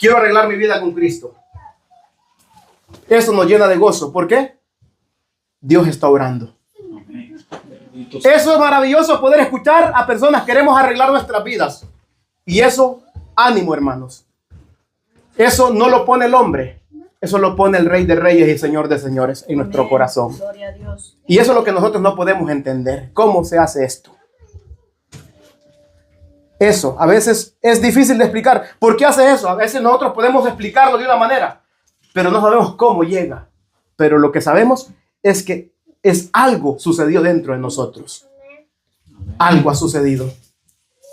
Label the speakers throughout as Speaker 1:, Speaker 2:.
Speaker 1: quiero arreglar mi vida con Cristo. Eso nos llena de gozo. ¿Por qué? Dios está orando. Eso es maravilloso, poder escuchar a personas que queremos arreglar nuestras vidas. Y eso, ánimo, hermanos. Eso no lo pone el hombre. Eso lo pone el Rey de Reyes y Señor de Señores en nuestro corazón.
Speaker 2: Gloria a Dios.
Speaker 1: Y eso es lo que nosotros no podemos entender. ¿Cómo se hace esto? Eso a veces es difícil de explicar. ¿Por qué hace eso? A veces nosotros podemos explicarlo de una manera, pero no sabemos cómo llega. Pero lo que sabemos es que es algo sucedió dentro de nosotros. Algo ha sucedido.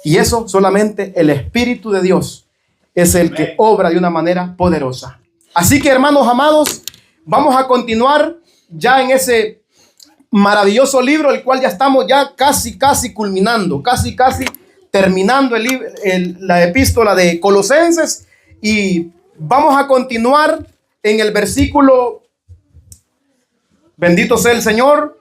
Speaker 1: Y eso solamente el Espíritu de Dios es el que obra de una manera poderosa. Así que, hermanos amados, vamos a continuar ya en ese maravilloso libro, el cual ya estamos ya casi culminando, casi terminando la epístola de Colosenses, y vamos a continuar en el versículo, bendito sea el Señor,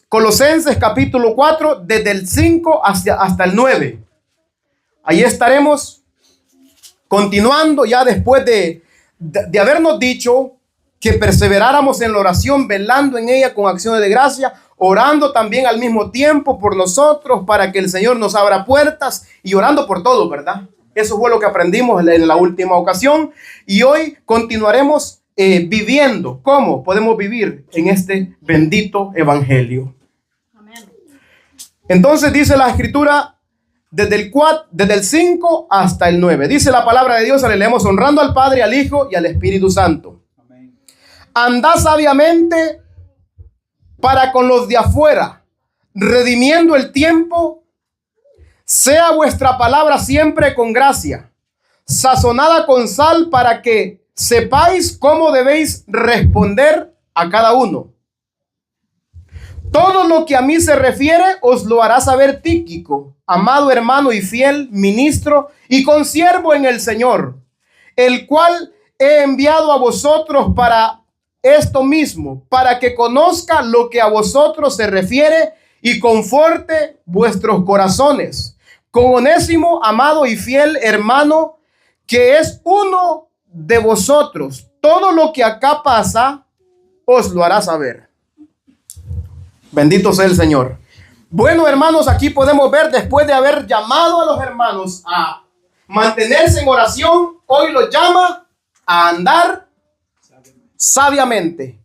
Speaker 1: Colosenses capítulo 4, desde el 5 hasta el 9. Ahí estaremos continuando ya después de habernos dicho que perseveráramos en la oración, velando en ella con acciones de gracia, orando también al mismo tiempo por nosotros para que el Señor nos abra puertas, y orando por todo, ¿verdad? Eso fue lo que aprendimos en la última ocasión, y hoy continuaremos viviendo cómo podemos vivir en este bendito evangelio.
Speaker 2: Amén.
Speaker 1: Entonces dice la escritura desde el 5 hasta el 9. Dice la palabra de Dios, le leemos: honrando al Padre, al Hijo y al Espíritu Santo. Amén. Andad sabiamente para con los de afuera, redimiendo el tiempo. Sea vuestra palabra siempre con gracia, sazonada con sal, para que sepáis cómo debéis responder a cada uno. Todo lo que a mí se refiere os lo hará saber Tíquico, amado hermano y fiel ministro y consiervo en el Señor, el cual he enviado a vosotros para esto mismo, para que conozca lo que a vosotros se refiere y conforte vuestros corazones. Con Onésimo, amado y fiel hermano, que es uno de vosotros, todo lo que acá pasa os lo hará saber. Bendito sea el Señor. Bueno, hermanos, aquí podemos ver, después de haber llamado a los hermanos a mantenerse en oración, hoy los llama a andar sabiamente,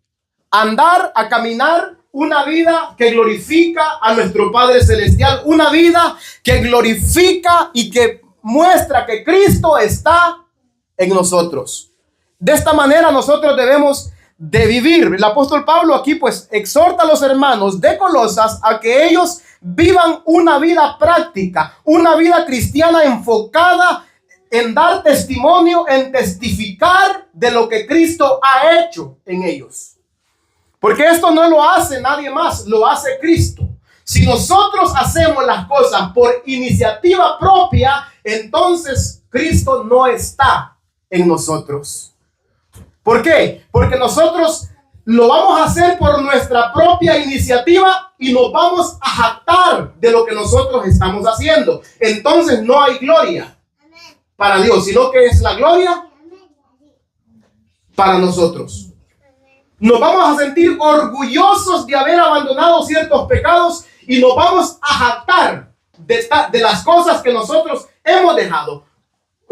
Speaker 1: andar, a caminar una vida que glorifica a nuestro Padre Celestial, una vida que glorifica y que muestra que Cristo está en nosotros. De esta manera nosotros debemos de vivir. El apóstol Pablo aquí pues exhorta a los hermanos de Colosas a que ellos vivan una vida práctica, una vida cristiana enfocada en dar testimonio, en testificar de lo que Cristo ha hecho en ellos. Porque esto no lo hace nadie más, lo hace Cristo. Si nosotros hacemos las cosas por iniciativa propia, entonces Cristo no está en nosotros. ¿Por qué? Porque nosotros lo vamos a hacer por nuestra propia iniciativa y nos vamos a jactar de lo que nosotros estamos haciendo. Entonces no hay gloria para Dios, sino que es la gloria para nosotros. Nos vamos a sentir orgullosos de haber abandonado ciertos pecados y nos vamos a jactar de las cosas que nosotros hemos dejado.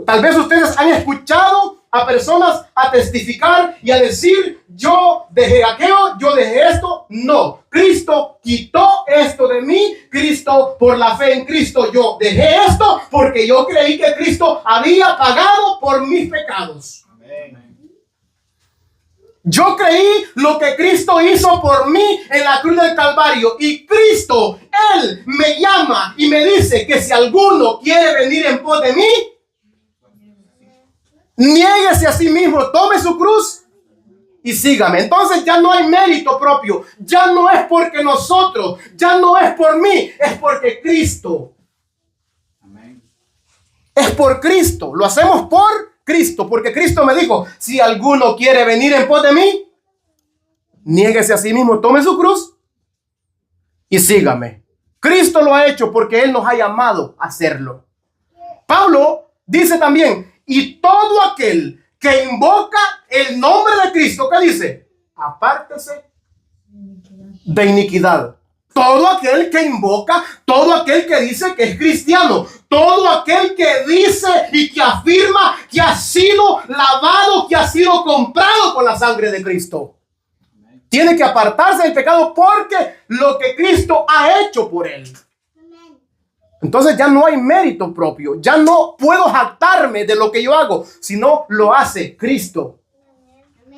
Speaker 1: Tal vez ustedes han escuchado a personas a testificar y a decir: yo dejé aquello, yo dejé esto. No, Cristo quitó esto de mí. Cristo, por la fe en Cristo, yo dejé esto porque yo creí que Cristo había pagado por mis pecados. Amén. Yo creí lo que Cristo hizo por mí en la cruz del Calvario, y Cristo, Él me llama y me dice que si alguno quiere venir en pos de mí, niéguese a sí mismo, tome su cruz y sígame. Entonces ya no hay mérito propio, ya no es porque nosotros, ya no es por mí, es porque Cristo. Amén. Es por Cristo, lo hacemos por Cristo, porque Cristo me dijo: si alguno quiere venir en pos de mí, niéguese a sí mismo, tome su cruz y sígame. Cristo lo ha hecho porque Él nos ha llamado a hacerlo. Pablo dice también: Y todo aquel que invoca el nombre de Cristo, ¿qué dice? Apártese de iniquidad. Todo aquel que invoca, todo aquel que dice que es cristiano, todo aquel que dice y que afirma que ha sido lavado, que ha sido comprado con la sangre de Cristo, tiene que apartarse del pecado porque lo que Cristo ha hecho por él. Entonces ya no hay mérito propio, ya no puedo jactarme de lo que yo hago, sino lo hace Cristo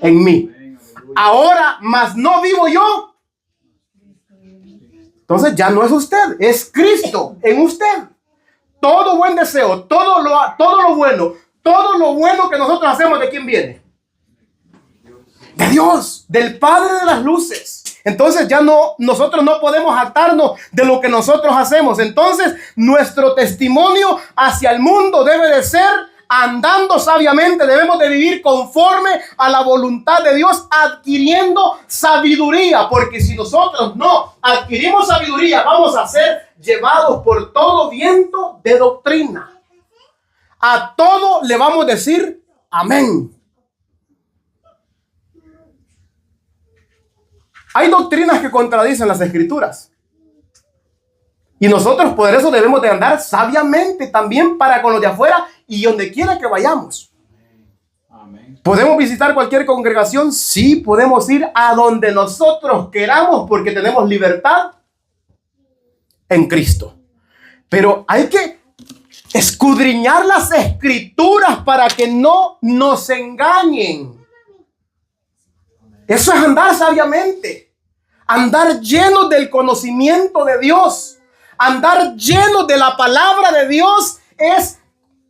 Speaker 1: en mí. Ahora, más no vivo yo. Entonces ya no es usted, es Cristo en usted. Todo buen deseo, todo lo bueno que nosotros hacemos, ¿de quién viene? De Dios, del Padre de las luces. Entonces ya nosotros no podemos jactarnos de lo que nosotros hacemos. Entonces nuestro testimonio hacia el mundo debe de ser andando sabiamente. Debemos de vivir conforme a la voluntad de Dios, adquiriendo sabiduría, porque si nosotros no adquirimos sabiduría, vamos a ser llevados por todo viento de doctrina. A todo le vamos a decir amén. Hay doctrinas que contradicen las escrituras. Y nosotros por eso debemos de andar sabiamente también para con los de afuera y donde quiera que vayamos. Amén. ¿Podemos visitar cualquier congregación? Sí, podemos ir a donde nosotros queramos porque tenemos libertad en Cristo. Pero hay que escudriñar las escrituras para que no nos engañen. Eso es andar sabiamente, andar llenos del conocimiento de Dios, andar llenos de la palabra de Dios es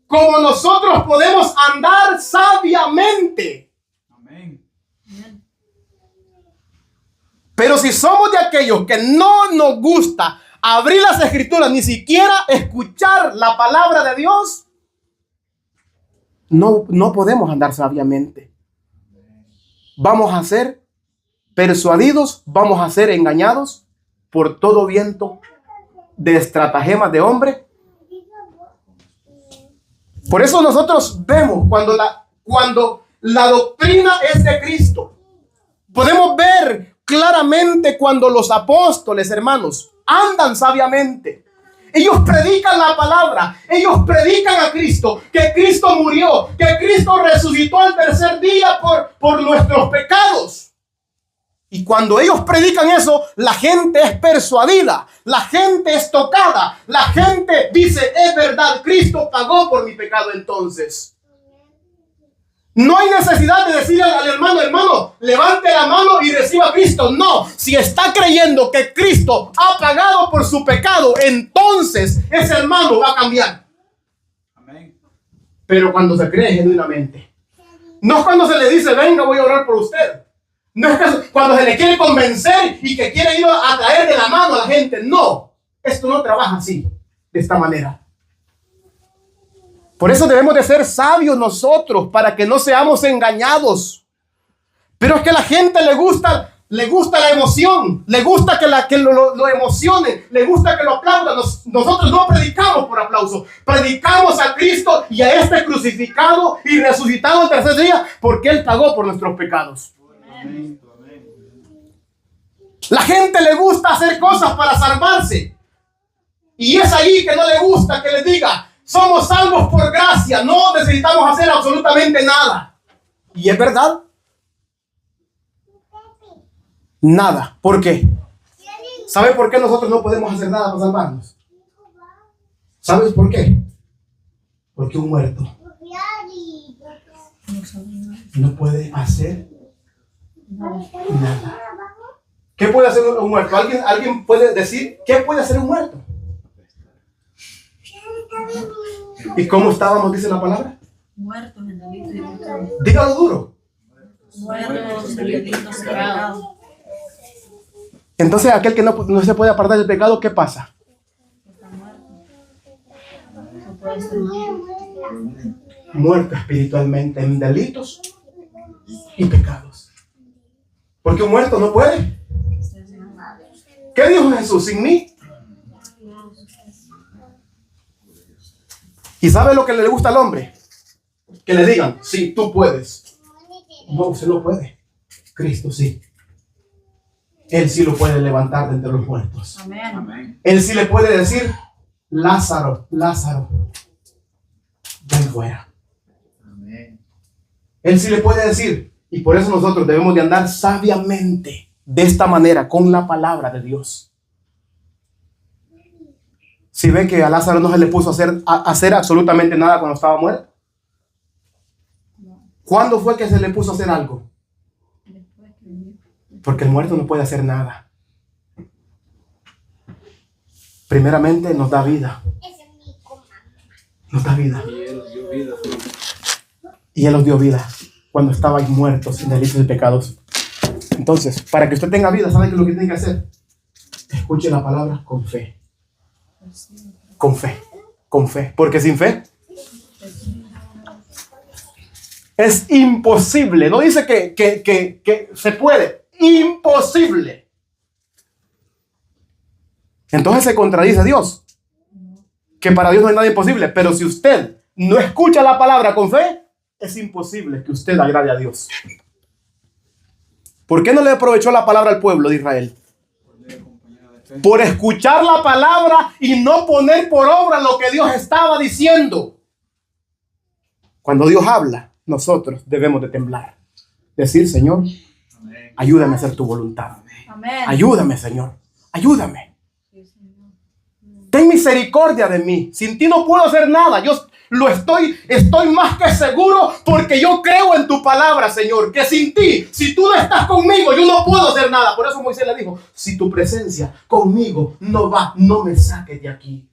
Speaker 1: como nosotros podemos andar sabiamente. Amén. Pero si somos de aquellos que no nos gusta abrir las escrituras, ni siquiera escuchar la palabra de Dios, no podemos andar sabiamente. Vamos a ser persuadidos, vamos a ser engañados por todo viento de estratagemas de hombre. Por eso nosotros vemos cuando la doctrina es de Cristo. Podemos ver claramente cuando los apóstoles, hermanos, andan sabiamente. Ellos predican la palabra, ellos predican a Cristo, que Cristo murió, que Cristo resucitó al tercer día por nuestros pecados. Y cuando ellos predican eso, la gente es persuadida, la gente es tocada, la gente dice, es verdad, Cristo pagó por mi pecado entonces. No hay necesidad de decirle al hermano, levante la mano y reciba a Cristo. No, si está creyendo que Cristo ha pagado por su pecado, entonces ese hermano va a cambiar. Amén. Pero cuando se cree genuinamente. No es cuando se le dice, venga, voy a orar por usted. No es cuando se le quiere convencer y que quiere ir a traer de la mano a la gente. No, esto no trabaja así, de esta manera. Por eso debemos de ser sabios nosotros para que no seamos engañados. Pero es que a la gente le gusta la emoción, le gusta que lo emocionen, le gusta que lo aplaudan. Nosotros no predicamos por aplauso, predicamos a Cristo y a este crucificado y resucitado el tercer día porque Él pagó por nuestros pecados. Amén. La gente le gusta hacer cosas para salvarse. Y es ahí que no le gusta que les diga, somos salvos por gracia, no necesitamos hacer absolutamente nada. Y es verdad. Nada. ¿Por qué? ¿Sabe por qué nosotros no podemos hacer nada para salvarnos? ¿Sabes por qué? Porque un muerto no puede hacer nada. ¿Qué puede hacer un muerto? ¿Alguien puede decir qué puede hacer un muerto? ¿Y cómo estábamos, dice la palabra? Muertos en delitos y pecados. Dígalo duro. Muertos en delitos y pecados. Entonces, aquel que no se puede apartar del pecado, ¿qué pasa? Está muerto. No puede ser muerto espiritualmente en delitos y pecados. Porque un muerto no puede. ¿Qué dijo Jesús? Sin mí. ¿Y sabe lo que le gusta al hombre? que le digan, sí, tú puedes. No, usted no puede. Cristo sí. Él sí lo puede levantar de entre los muertos.
Speaker 2: Amén.
Speaker 1: Él sí le puede decir, Lázaro, Lázaro, ven fuera.
Speaker 2: Amén.
Speaker 1: Él sí le puede decir, y por eso nosotros debemos de andar sabiamente de esta manera, con la palabra de Dios. Si ve que a Lázaro no se le puso a hacer absolutamente nada cuando estaba muerto. ¿Cuándo fue que se le puso a hacer algo? Porque el muerto no puede hacer nada. Primeramente nos da vida. Nos da vida. Y Él nos dio vida cuando estabais muertos en delitos y pecados. Entonces, para que usted tenga vida, ¿sabe qué es lo que tiene que hacer? Escuche la palabra con fe. Con fe. Con fe. Porque sin fe es imposible. No dice que se puede. Imposible. Entonces se contradice Dios. Que para Dios no hay nada imposible. Pero si usted no escucha la palabra con fe, es imposible que usted agrade a Dios. ¿Por qué no le aprovechó la palabra al pueblo de Israel? Por escuchar la palabra y no poner por obra lo que Dios estaba diciendo. Cuando Dios habla, nosotros debemos de temblar. Decir, Señor, ayúdame a hacer tu voluntad.
Speaker 3: Amén.
Speaker 1: Ayúdame, Señor. Ayúdame. Ten misericordia de mí. Sin ti no puedo hacer nada. Yo estoy más que seguro porque yo creo en tu palabra, Señor. Que sin ti, si tú no estás conmigo, yo no puedo hacer nada. Por eso Moisés le dijo, si tu presencia conmigo no va, no me saques de aquí.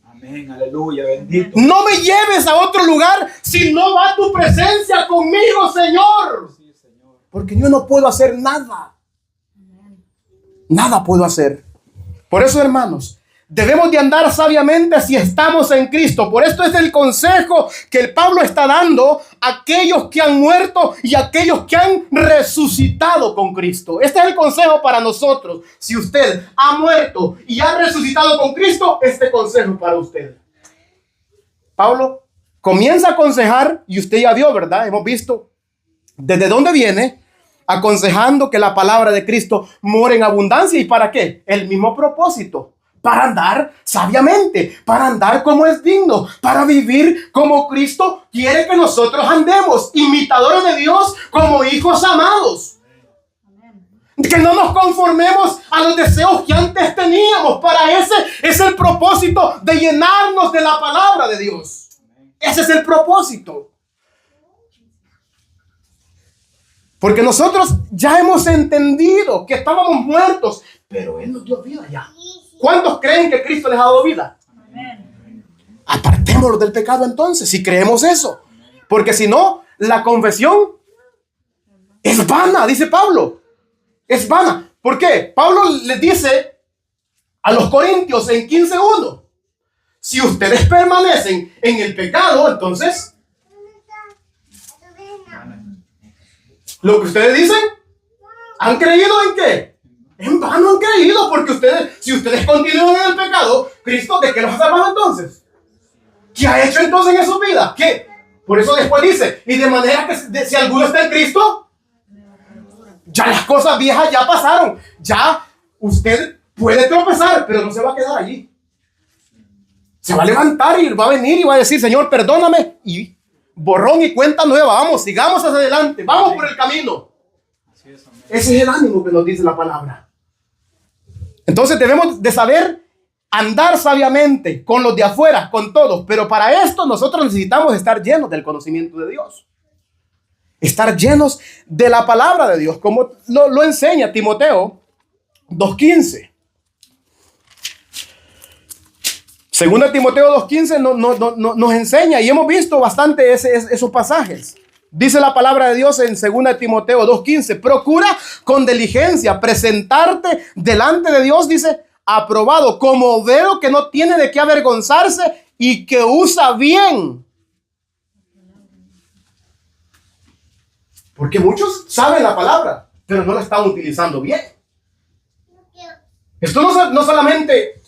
Speaker 2: Amén, aleluya, bendito.
Speaker 1: No me lleves a otro lugar si no va tu presencia conmigo, Señor.
Speaker 2: Sí, Señor.
Speaker 1: Porque yo no puedo hacer nada. Nada puedo hacer. Por eso, hermanos, debemos de andar sabiamente si estamos en Cristo. Por esto es el consejo que el Pablo está dando a aquellos que han muerto y a aquellos que han resucitado con Cristo. Este es el consejo para nosotros. Si usted ha muerto y ha resucitado con Cristo, este consejo para usted. Pablo comienza a aconsejar, y usted ya vio, ¿verdad? Hemos visto desde dónde viene, aconsejando que la palabra de Cristo more en abundancia. ¿Y para qué? El mismo propósito. Para andar sabiamente, para andar como es digno, para vivir como Cristo quiere que nosotros andemos, imitadores de Dios como hijos amados. Que no nos conformemos a los deseos que antes teníamos. Para ese es el propósito de llenarnos de la palabra de Dios. Ese es el propósito. Porque nosotros ya hemos entendido que estábamos muertos, pero Él nos dio vida ya. ¿Cuántos creen que Cristo les ha dado vida?
Speaker 3: Amén.
Speaker 1: Apartémonos del pecado entonces, si creemos eso. Porque si no, la confesión es vana, dice Pablo. Es vana. ¿Por qué? Pablo les dice a los Corintios en 15:1. Si ustedes permanecen en el pecado, entonces lo que ustedes dicen, ¿han creído en qué? En vano han creído, porque si ustedes continúan en el pecado, Cristo, ¿de qué los ha salvado entonces? ¿Qué ha hecho entonces en su vida? ¿Qué? Por eso después dice, y de manera que si alguno está en Cristo, ya las cosas viejas ya pasaron. Ya usted puede tropezar, pero no se va a quedar allí. Se va a levantar y va a venir y va a decir, Señor, perdóname, y borrón y cuenta nueva. Vamos, sigamos hacia adelante, vamos por el camino. Ese es el ánimo que nos dice la palabra. Entonces debemos de saber andar sabiamente con los de afuera, con todos. Pero para esto nosotros necesitamos estar llenos del conocimiento de Dios. Estar llenos de la palabra de Dios, como lo enseña Timoteo 2:15. Segunda Timoteo 2:15 nos enseña, y hemos visto bastante esos pasajes. Dice la palabra de Dios en 2 Timoteo 2:15, procura con diligencia presentarte delante de Dios, dice, aprobado, como obrero que no tiene de qué avergonzarse y que usa bien. Porque muchos saben la palabra, pero no la están utilizando bien. Esto no solamente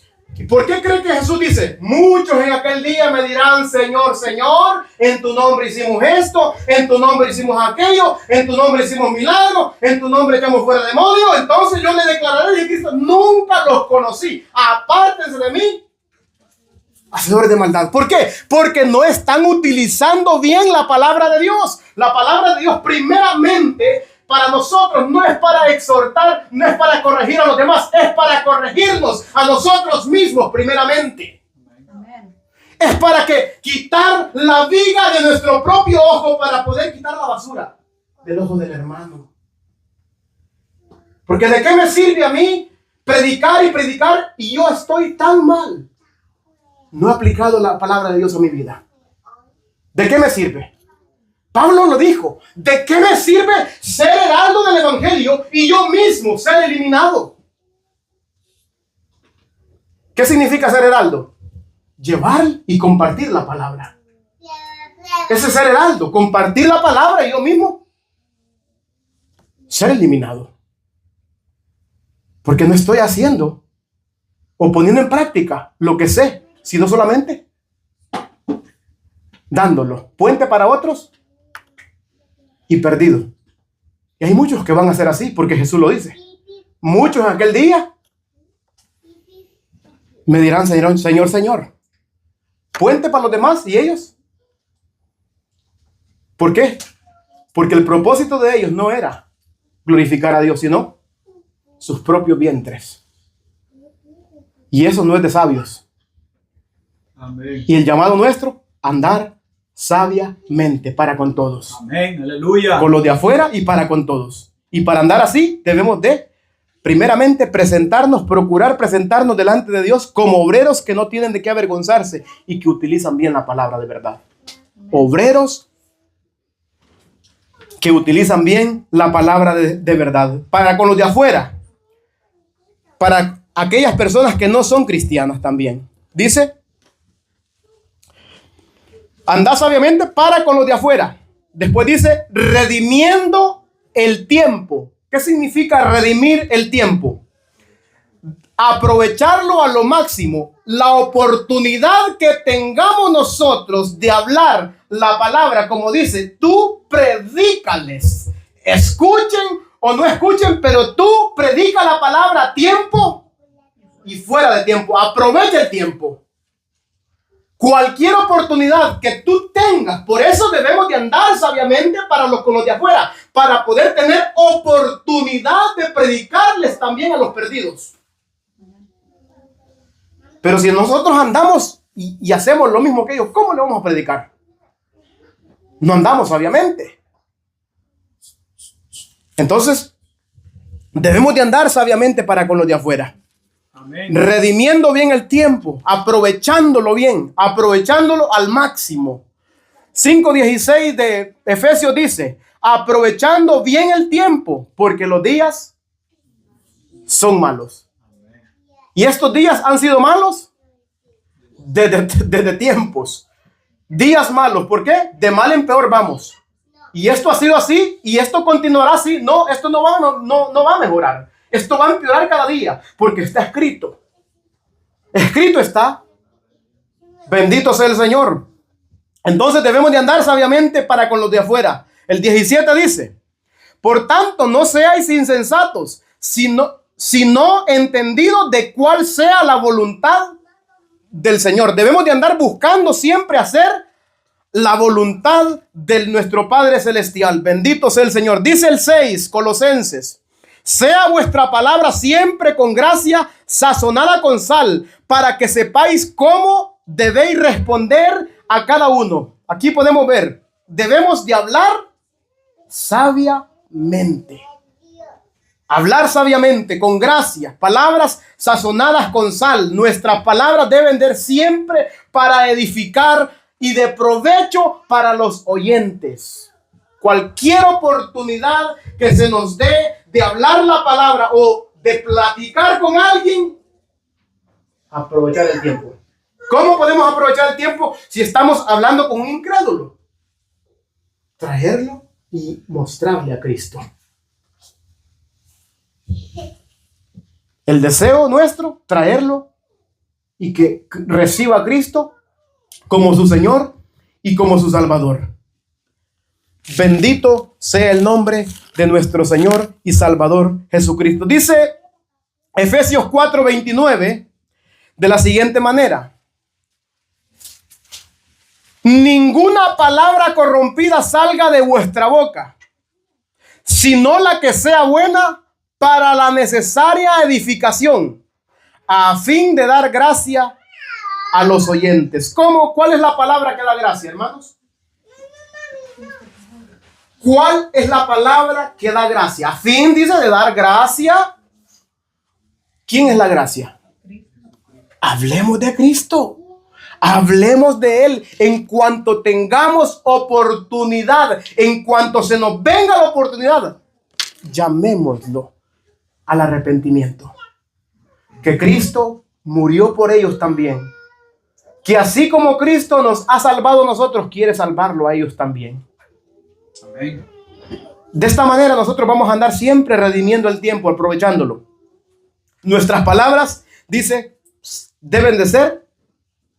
Speaker 1: ¿Por qué cree que Jesús dice? Muchos en aquel día me dirán, Señor, Señor, en tu nombre hicimos esto, en tu nombre hicimos aquello, en tu nombre hicimos milagros, en tu nombre echamos fuera demonios. Entonces yo le declararé a Cristo, nunca los conocí, apártense de mí, hacedores de maldad. ¿Por qué? Porque no están utilizando bien la palabra de Dios. La palabra de Dios primeramente para nosotros no es para exhortar, no es para corregir a los demás, es para corregirnos a nosotros mismos primeramente. Amén. Es para que quitar la viga de nuestro propio ojo para poder quitar la basura del ojo del hermano. Porque ¿de qué me sirve a mí predicar y yo estoy tan mal? No he aplicado la palabra de Dios a mi vida. ¿De qué me sirve? Pablo lo dijo. ¿De qué me sirve ser heraldo del evangelio y yo mismo ser eliminado? ¿Qué significa ser heraldo? Llevar y compartir la palabra. Ese es ser heraldo, compartir la palabra y yo mismo ser eliminado. Porque no estoy haciendo o poniendo en práctica lo que sé, sino solamente dándolo. Puente para otros y perdido. Y hay muchos que van a ser así, porque Jesús lo dice. Muchos en aquel día me dirán, Señor, Señor, Señor. Puente para los demás y ellos. ¿Por qué? Porque el propósito de ellos no era glorificar a Dios, sino sus propios vientres. Y eso no es de sabios. Amén. Y el llamado nuestro, andar sabiamente para con todos.
Speaker 2: Amén, aleluya.
Speaker 1: Con los de afuera y para con todos. Y para andar así debemos de, primeramente, procurar presentarnos delante de Dios como obreros que no tienen de qué avergonzarse y que utilizan bien la palabra de verdad. Obreros que utilizan bien la palabra de verdad. Para con los de afuera. Para aquellas personas que no son cristianas también. Dice, andad sabiamente para con los de afuera. Después dice, redimiendo el tiempo. ¿Qué significa redimir el tiempo? Aprovecharlo a lo máximo. La oportunidad que tengamos nosotros de hablar la palabra, como dice, tú predícales. Escuchen o no escuchen, pero tú predica la palabra a tiempo y fuera de tiempo. Aprovecha el tiempo. Cualquier oportunidad que tú tengas, por eso debemos de andar sabiamente con los de afuera, para poder tener oportunidad de predicarles también a los perdidos. Pero si nosotros andamos y hacemos lo mismo que ellos, ¿cómo le vamos a predicar? No andamos sabiamente. Entonces, debemos de andar sabiamente para con los de afuera. Amén. Redimiendo bien el tiempo, aprovechándolo bien, aprovechándolo al máximo. 5:16 de Efesios dice, aprovechando bien el tiempo, porque los días son malos. Y estos días han sido malos desde tiempos. Días malos, ¿por qué? De mal en peor vamos. Y esto ha sido así y esto continuará así. No, esto no va a mejorar. Esto va a empeorar cada día, porque está escrito. Escrito está. Bendito sea el Señor. Entonces debemos de andar sabiamente para con los de afuera. El 17 dice, por tanto no seáis insensatos, sino entendidos de cuál sea la voluntad del Señor. Debemos de andar buscando siempre hacer la voluntad de nuestro Padre Celestial. Bendito sea el Señor. Dice el 6, Colosenses. Sea vuestra palabra siempre con gracia, sazonada con sal, para que sepáis cómo debéis responder a cada uno. Aquí podemos ver, debemos de hablar sabiamente. Hablar sabiamente, con gracia, palabras sazonadas con sal. Nuestras palabras deben de ser siempre para edificar y de provecho para los oyentes. Cualquier oportunidad que se nos dé de hablar la palabra o de platicar con alguien, aprovechar el tiempo. ¿Cómo podemos aprovechar el tiempo si estamos hablando con un incrédulo? Traerlo y mostrarle a Cristo. El deseo nuestro, traerlo y que reciba a Cristo como su Señor y como su Salvador. Bendito sea el nombre de nuestro Señor y Salvador Jesucristo. Dice Efesios 4:29 de la siguiente manera: ninguna palabra corrompida salga de vuestra boca, sino la que sea buena para la necesaria edificación, a fin de dar gracia a los oyentes. ¿Cuál es la palabra que da gracia, hermanos? ¿Cuál es la palabra que da gracia? A fin, dice, de dar gracia. ¿Quién es la gracia? Hablemos de Cristo. Hablemos de Él en cuanto tengamos oportunidad, en cuanto se nos venga la oportunidad. Llamémoslo al arrepentimiento. Que Cristo murió por ellos también. Que así como Cristo nos ha salvado a nosotros, quiere salvarlo a ellos también.
Speaker 2: Amén.
Speaker 1: De esta manera nosotros vamos a andar siempre redimiendo el tiempo, aprovechándolo. Nuestras palabras, dice, deben de ser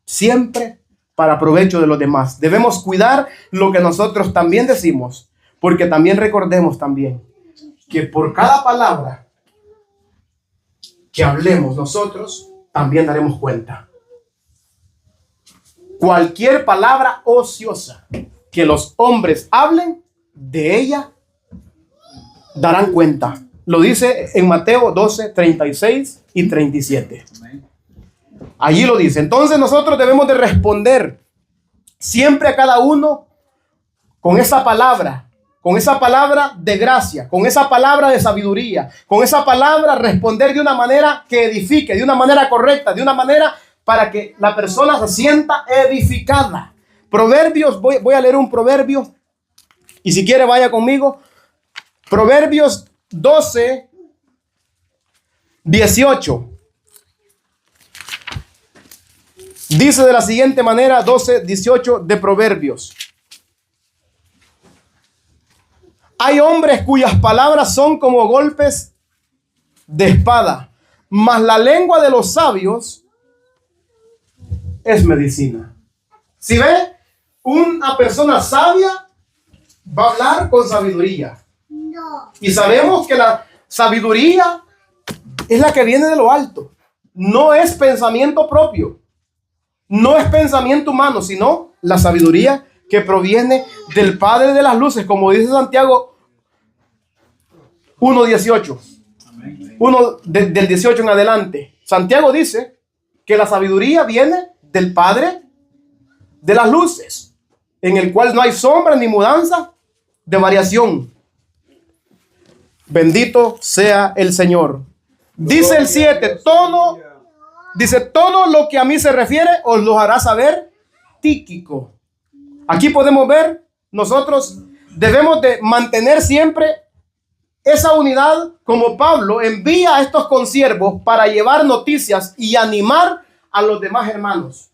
Speaker 1: siempre para provecho de los demás. Debemos cuidar lo que nosotros también decimos, porque también recordemos también que por cada palabra que hablemos nosotros, también daremos cuenta. Cualquier palabra ociosa que los hombres hablen, de ella darán cuenta. Lo dice en Mateo 12, 36 y 37. Allí lo dice. Entonces nosotros debemos de responder siempre a cada uno con esa palabra de gracia, con esa palabra de sabiduría, con esa palabra responder de una manera que edifique, de una manera correcta, de una manera para que la persona se sienta edificada. Proverbios, voy a leer un proverbio. Y si quiere, vaya conmigo. Proverbios 12, 18. Dice de la siguiente manera, 12, 18 de Proverbios. Hay hombres cuyas palabras son como golpes de espada, mas la lengua de los sabios es medicina. Si ve, una persona sabia va a hablar con sabiduría. No. Y sabemos que la sabiduría es la que viene de lo alto. No es pensamiento propio. No es pensamiento humano, sino la sabiduría que proviene del Padre de las luces, como dice Santiago 1:18. Del 18 en adelante. Santiago dice que la sabiduría viene del Padre de las luces, en el cual no hay sombra ni mudanza de variación. Bendito sea el Señor. Dice el 7, todo lo que a mí se refiere os lo hará saber Tíquico. Aquí podemos ver, nosotros debemos de mantener siempre esa unidad, como Pablo envía a estos consiervos para llevar noticias y animar a los demás hermanos.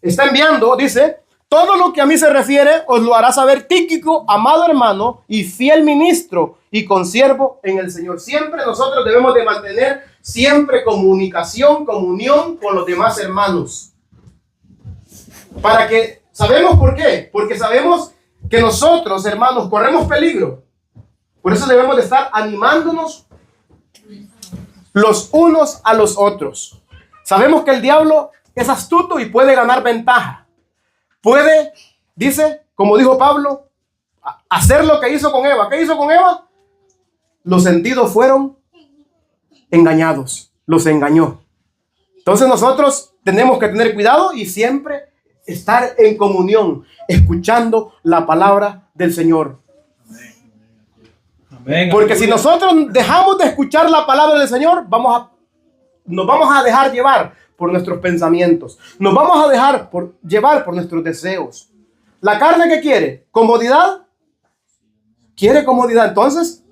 Speaker 1: Está enviando, dice, todo lo que a mí se refiere os lo hará saber Tíquico, amado hermano y fiel ministro y consiervo en el Señor. Siempre nosotros debemos de mantener siempre comunicación, comunión con los demás hermanos. Para que, ¿sabemos por qué? Porque sabemos que nosotros, hermanos, corremos peligro. Por eso debemos de estar animándonos los unos a los otros. Sabemos que el diablo es astuto y puede ganar ventaja. Puede, dice, como dijo Pablo, hacer lo que hizo con Eva. ¿Qué hizo con Eva? Los sentidos fueron engañados. Los engañó. Entonces nosotros tenemos que tener cuidado y siempre estar en comunión, escuchando la palabra del Señor. Amén. Porque si nosotros dejamos de escuchar la palabra del Señor, nos vamos a dejar llevar por nuestros pensamientos. Nos vamos a dejar llevar por nuestros deseos. La carne, ¿qué quiere? ¿Comodidad? Quiere comodidad. Entonces,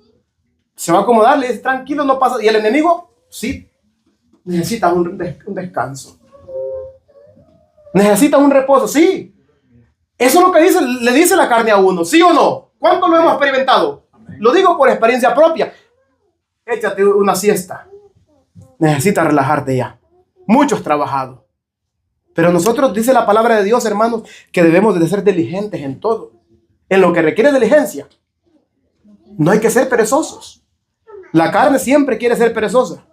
Speaker 1: se va a acomodar, le dice, tranquilo, no pasa. Y el enemigo, sí, necesita un descanso. Necesita un reposo, sí. Eso es lo que le dice la carne a uno, ¿sí o no? ¿Cuánto lo hemos experimentado? Lo digo por experiencia propia. Échate una siesta. Necesitas relajarte ya. mucho trabajado. Pero nosotros, dice la palabra de Dios, hermanos, que debemos de ser diligentes en todo. En lo que requiere diligencia. No hay que ser perezosos. La carne siempre quiere ser perezosa.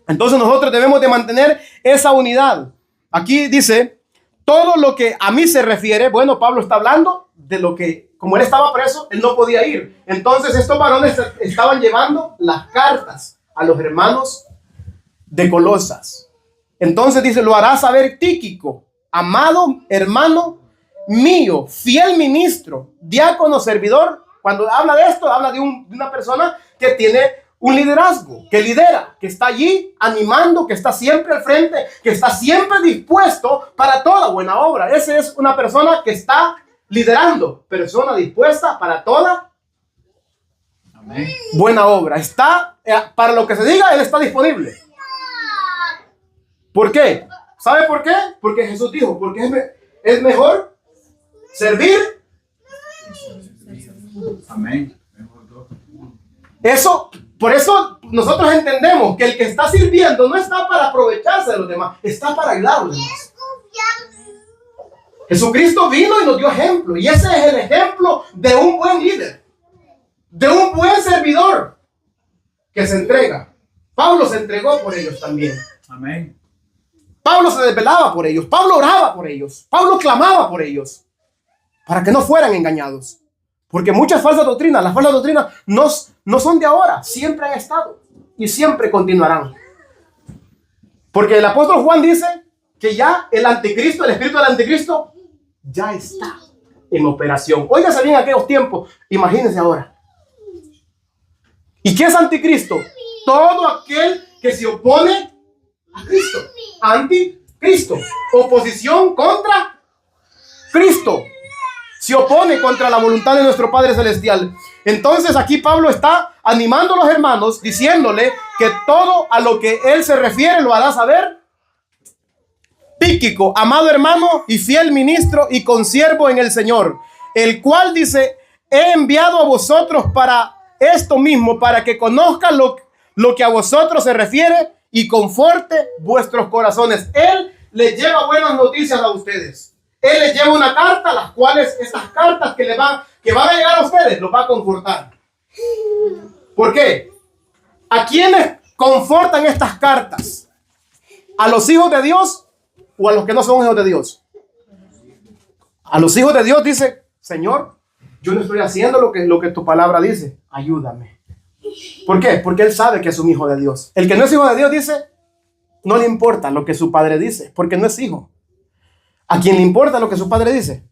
Speaker 1: Entonces nosotros debemos de mantener esa unidad. Aquí dice, todo lo que a mí se refiere, bueno, Pablo está hablando de lo que, como él estaba preso, él no podía ir. Entonces estos varones estaban llevando las cartas a los hermanos de Colosas. Entonces dice, lo hará saber Tíquico, amado hermano mío, fiel ministro, diácono, servidor. Cuando habla de esto, habla de una persona que tiene un liderazgo, que lidera, que está allí animando, que está siempre al frente, que está siempre dispuesto para toda buena obra. Esa es una persona que está liderando, persona dispuesta para toda
Speaker 2: Amén.
Speaker 1: buena obra. Está, para lo que se diga, él está disponible. ¿Por qué? ¿Sabe por qué? Porque Jesús dijo, porque es mejor servir.
Speaker 2: Amén.
Speaker 1: Por eso nosotros entendemos que el que está sirviendo no está para aprovecharse de los demás, está para ayudar a los demás. Jesucristo vino y nos dio ejemplo, y ese es el ejemplo de un buen líder, de un buen servidor que se entrega. Pablo se entregó por ellos también.
Speaker 2: Amén.
Speaker 1: Pablo se desvelaba por ellos, Pablo oraba por ellos, Pablo clamaba por ellos, para que no fueran engañados. Porque muchas falsas doctrinas, las falsas doctrinas no son de ahora, siempre han estado y siempre continuarán. Porque el apóstol Juan dice que ya el anticristo, el espíritu del anticristo, ya está en operación. Óigase bien aquellos tiempos, imagínense ahora. ¿Y qué es anticristo? Todo aquel que se opone a Cristo. Anticristo. Oposición contra Cristo. Se opone contra la voluntad de nuestro Padre Celestial. Entonces aquí Pablo está animando a los hermanos, diciéndole que todo a lo que él se refiere lo hará saber Tíquico, amado hermano y fiel ministro y consiervo en el Señor, el cual dice, he enviado a vosotros para esto mismo, para que conozcan lo que a vosotros se refiere y conforte vuestros corazones. Él les lleva buenas noticias a ustedes. Él les lleva una carta, las cuales estas cartas que van a llegar a ustedes, los va a confortar. ¿Por qué? ¿A quiénes confortan estas cartas? ¿A los hijos de Dios o a los que no son hijos de Dios? A los hijos de Dios dice, Señor, yo no estoy haciendo lo que tu palabra dice. Ayúdame. ¿Por qué? Porque él sabe que es un hijo de Dios. El que no es hijo de Dios dice, no le importa lo que su padre dice, porque no es hijo. ¿A quién le importa lo que su padre dice?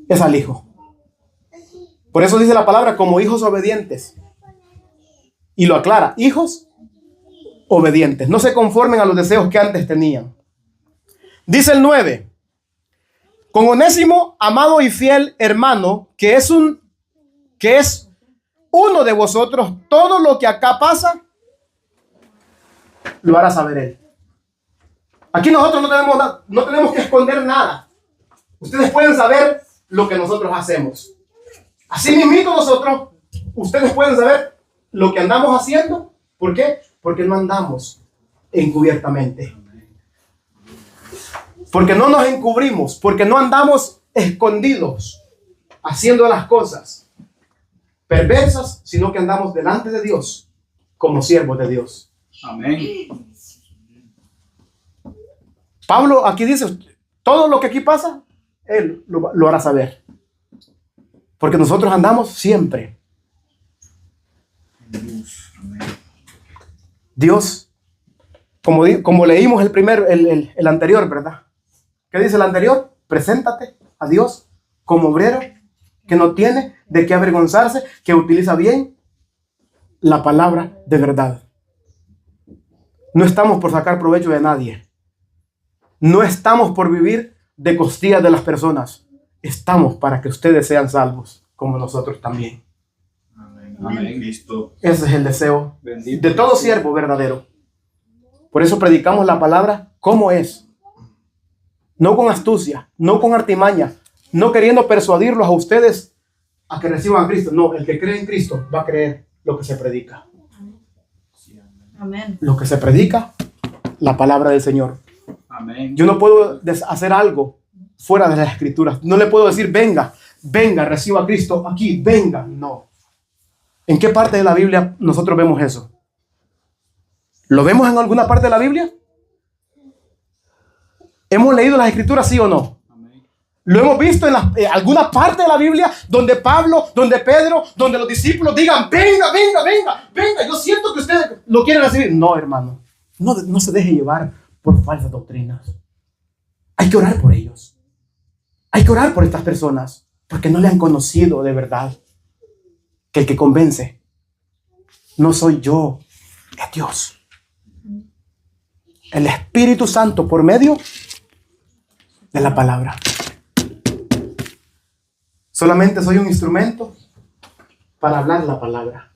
Speaker 1: Es al hijo. Por eso dice la palabra como hijos obedientes. Y lo aclara, hijos obedientes. No se conformen a los deseos que antes tenían. Dice el 9. Con Onésimo, amado y fiel hermano, que es uno de vosotros, todo lo que acá pasa, lo hará saber él. Aquí nosotros no tenemos que esconder nada. Ustedes pueden saber lo que nosotros hacemos. Así mismo nosotros, ustedes pueden saber lo que andamos haciendo. ¿Por qué? Porque no andamos encubiertamente. Porque no nos encubrimos. Porque no andamos escondidos haciendo las cosas perversas, sino que andamos delante de Dios como siervos de Dios.
Speaker 2: Amén.
Speaker 1: Pablo aquí dice, todo lo que aquí pasa, él lo hará saber. Porque nosotros andamos siempre. Dios, como leímos el anterior, ¿verdad? ¿Qué dice el anterior? Preséntate a Dios como obrero que no tiene de qué avergonzarse, que utiliza bien la palabra de verdad. No estamos por sacar provecho de nadie. No estamos por vivir de costillas de las personas. Estamos para que ustedes sean salvos, como nosotros también.
Speaker 2: Amén. Amén. Cristo.
Speaker 1: Ese es el deseo
Speaker 2: Bendito
Speaker 1: de todo siervo verdadero. Por eso predicamos la palabra como es. No con astucia, no con artimaña, no queriendo persuadirlos a ustedes a que reciban a Cristo. No, el que cree en Cristo va a creer lo que se predica.
Speaker 3: Amén.
Speaker 1: Lo que se predica la palabra del Señor.
Speaker 2: Amén.
Speaker 1: Yo no puedo hacer algo fuera de las Escrituras. No le puedo decir, venga, reciba a Cristo aquí, venga. No. ¿En qué parte de la Biblia nosotros vemos eso? ¿Lo vemos en alguna parte de la Biblia? ¿Hemos leído las Escrituras, sí o no?
Speaker 2: Amén.
Speaker 1: ¿Lo hemos visto en alguna parte de la Biblia donde Pablo, donde Pedro, donde los discípulos digan, venga, yo siento que ustedes lo quieren recibir? No, hermano. No se deje llevar por falsas doctrinas. Hay que orar por ellos. Hay que orar por estas personas porque no le han conocido de verdad. Que el que convence no soy yo, es Dios. El Espíritu Santo por medio de la palabra. Solamente soy un instrumento para hablar la palabra.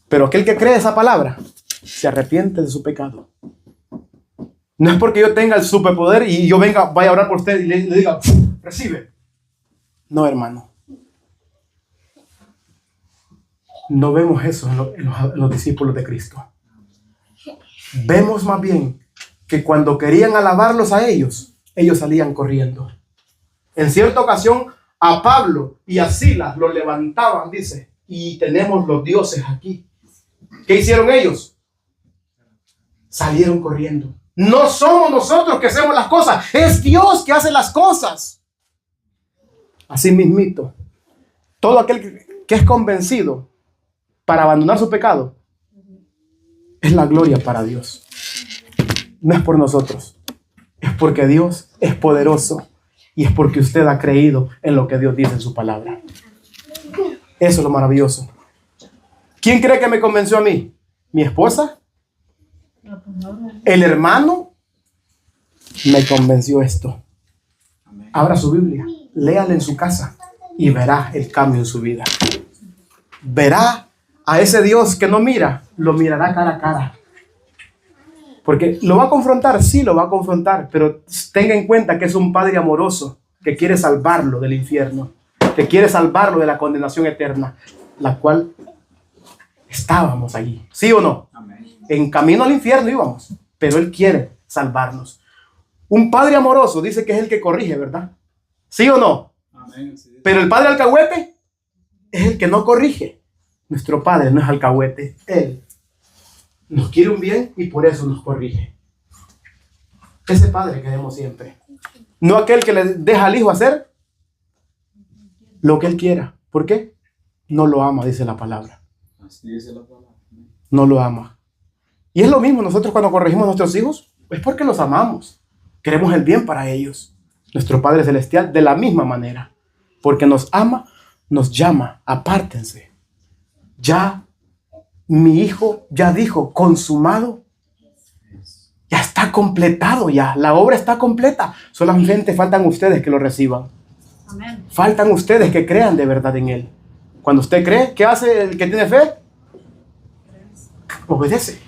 Speaker 1: Pero aquel que cree esa palabra se arrepiente de su pecado. No es porque yo tenga el superpoder y yo vaya a orar por usted y le diga, recibe. No, hermano. No vemos eso en los discípulos de Cristo. Vemos más bien que cuando querían alabarlos a ellos salían corriendo. En cierta ocasión, a Pablo y a Silas los levantaban, dice, y tenemos los dioses aquí. ¿Qué hicieron ellos? Salieron corriendo. No somos nosotros que hacemos las cosas, es Dios que hace las cosas. Así mismito, todo aquel que es convencido para abandonar su pecado, es la gloria para Dios. No es por nosotros, es porque Dios es poderoso y es porque usted ha creído en lo que Dios dice en su palabra. Eso es lo maravilloso. ¿Quién cree que me convenció a mí? ¿Mi esposa? ¿El hermano? Me convenció esto. Abra su Biblia, léala en su casa y verá el cambio en su vida. Verá a ese Dios que no mira, lo mirará cara a cara. Porque lo va a confrontar, sí lo va a confrontar, pero tenga en cuenta que es un Padre amoroso que quiere salvarlo del infierno, que quiere salvarlo de la condenación eterna, la cual estábamos allí. ¿Sí o no?
Speaker 2: Amén.
Speaker 1: En camino al infierno íbamos, pero Él quiere salvarnos. Un Padre amoroso dice que es el que corrige, ¿verdad? ¿Sí o no?
Speaker 2: Amén. Sí.
Speaker 1: Pero el Padre alcahuete es el que no corrige. Nuestro Padre no es alcahuete, Él nos quiere un bien y por eso nos corrige. Ese Padre queremos siempre. No aquel que le deja al Hijo hacer lo que Él quiera. ¿Por qué? No lo ama, dice la palabra.
Speaker 2: Así dice la palabra.
Speaker 1: No lo ama. Y es lo mismo nosotros cuando corregimos a nuestros hijos, es porque los amamos. Queremos el bien para ellos. Nuestro Padre Celestial de la misma manera. Porque nos ama, nos llama, apártense. Ya mi hijo ya dijo, consumado. Ya está completado ya. La obra está completa. Solamente faltan ustedes que lo reciban.
Speaker 3: Amén.
Speaker 1: Faltan ustedes que crean de verdad en Él. Cuando usted cree, ¿qué hace el que tiene fe? Obedece.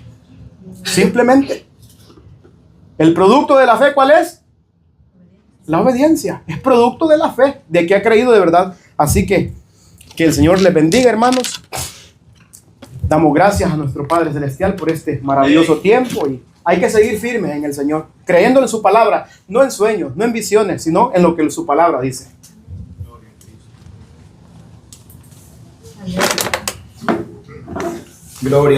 Speaker 1: Simplemente. ¿El producto de la fe cuál es? La obediencia. Es producto de la fe, de que ha creído de verdad. Así que el Señor les bendiga, hermanos. Damos gracias a nuestro Padre Celestial por este maravilloso tiempo y hay que seguir firmes en el Señor, creyendo en su palabra, no en sueños, no en visiones, sino en lo que su palabra dice.
Speaker 2: Gloria.